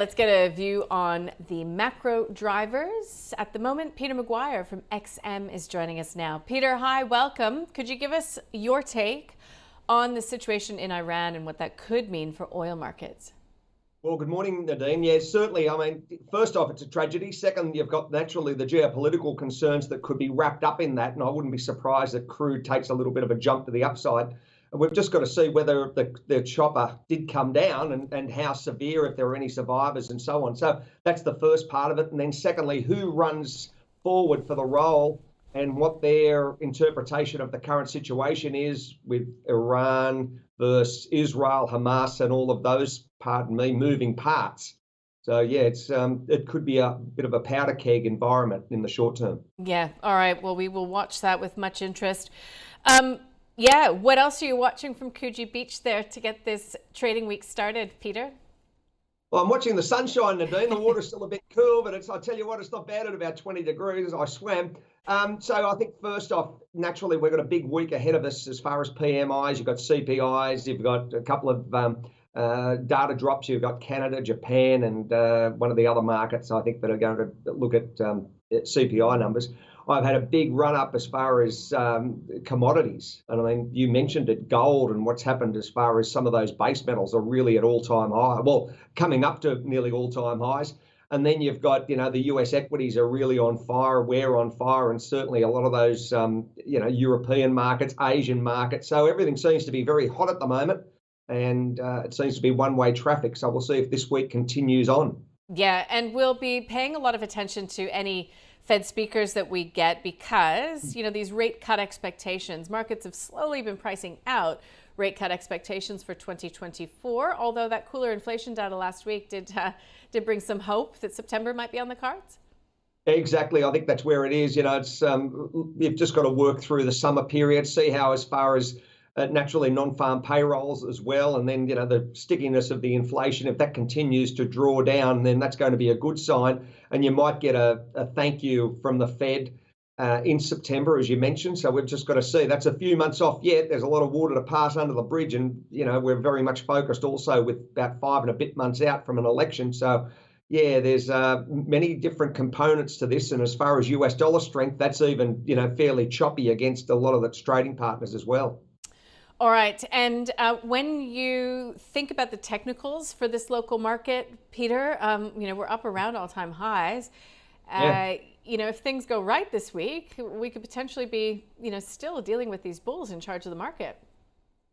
Let's get a view on the macro drivers. At the moment, Peter McGuire from XM is joining us now. Peter, hi, welcome. Could you give us your take on the situation in Iran and what that could mean for oil markets? Well, good morning, Nadine. Yeah, certainly. I mean, first off, it's a tragedy. Second, you've got naturally the geopolitical concerns that could be wrapped up in that. And I wouldn't be surprised that crude takes a little bit of a jump to the upside. And we've just got to see whether the chopper did come down and how severe, if there are any survivors and so on. So that's the first part of it. And then secondly, who runs forward for the role and what their interpretation of the current situation is with Iran versus Israel, Hamas, and all of those, pardon me, moving parts. So yeah, it could be a bit of a powder keg environment in the short term. Yeah, all right. Well, we will watch that with much interest. Yeah, what else are you watching from Coogee Beach there to get this trading week started, Peter? Well, I'm watching the sunshine, Nadine. The water's still a bit cool, but I tell you what, it's not bad at about 20 degrees. I swam. So I think first off, naturally, we've got a big week ahead of us as far as PMIs. You've got CPIs. You've got a couple of data drops. You've got Canada, Japan, and one of the other markets, I think, that are going to look at CPI numbers. I've had a big run up as far as commodities. And I mean, you mentioned it, gold, and what's happened as far as some of those base metals are really at all-time high. Well, coming up to nearly all-time highs. And then you've got, the US equities are really on fire. We're on fire. And certainly a lot of those, European markets, Asian markets. So everything seems to be very hot at the moment. And it seems to be one-way traffic. So we'll see if this week continues on. Yeah, and we'll be paying a lot of attention to any Fed speakers that we get because, these rate cut expectations, markets have slowly been pricing out rate cut expectations for 2024, although that cooler inflation data last week did bring some hope that September might be on the cards. Exactly. I think that's where it is. It's you've just got to work through the summer period, see how as far as naturally non-farm payrolls as well. And then, the stickiness of the inflation, if that continues to draw down, then that's going to be a good sign. And you might get a thank you from the Fed in September, as you mentioned. So we've just got to see. That's a few months off yet. There's a lot of water to pass under the bridge. And, we're very much focused also with about 5 and a bit months out from an election. So, yeah, there's many different components to this. And as far as US dollar strength, that's even, fairly choppy against a lot of its trading partners as well. All right. And when you think about the technicals for this local market, Peter, we're up around all-time highs. Yeah. If things go right this week, we could potentially be, still dealing with these bulls in charge of the market.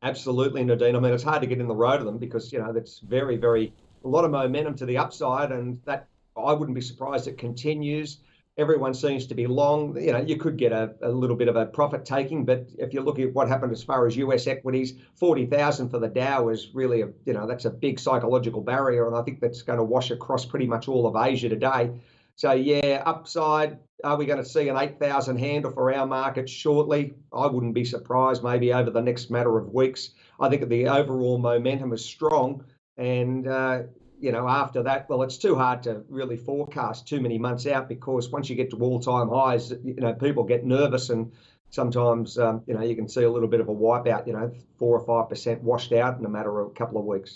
Absolutely, Nadine. I mean, it's hard to get in the road of them because, that's very, very, a lot of momentum to the upside. And that, I wouldn't be surprised it continues. Everyone seems to be long. You could get a little bit of a profit taking, but if you look at what happened as far as US equities, 40,000 for the Dow is really that's a big psychological barrier, and I think that's going to wash across pretty much all of Asia today. So yeah, upside. Are we going to see an 8,000 handle for our market shortly? I wouldn't be surprised. Maybe over the next matter of weeks. I think the overall momentum is strong, and after that, well, it's too hard to really forecast too many months out because once you get to all-time highs, people get nervous and sometimes, you can see a little bit of a wipeout, 4 or 5% washed out in a matter of a couple of weeks.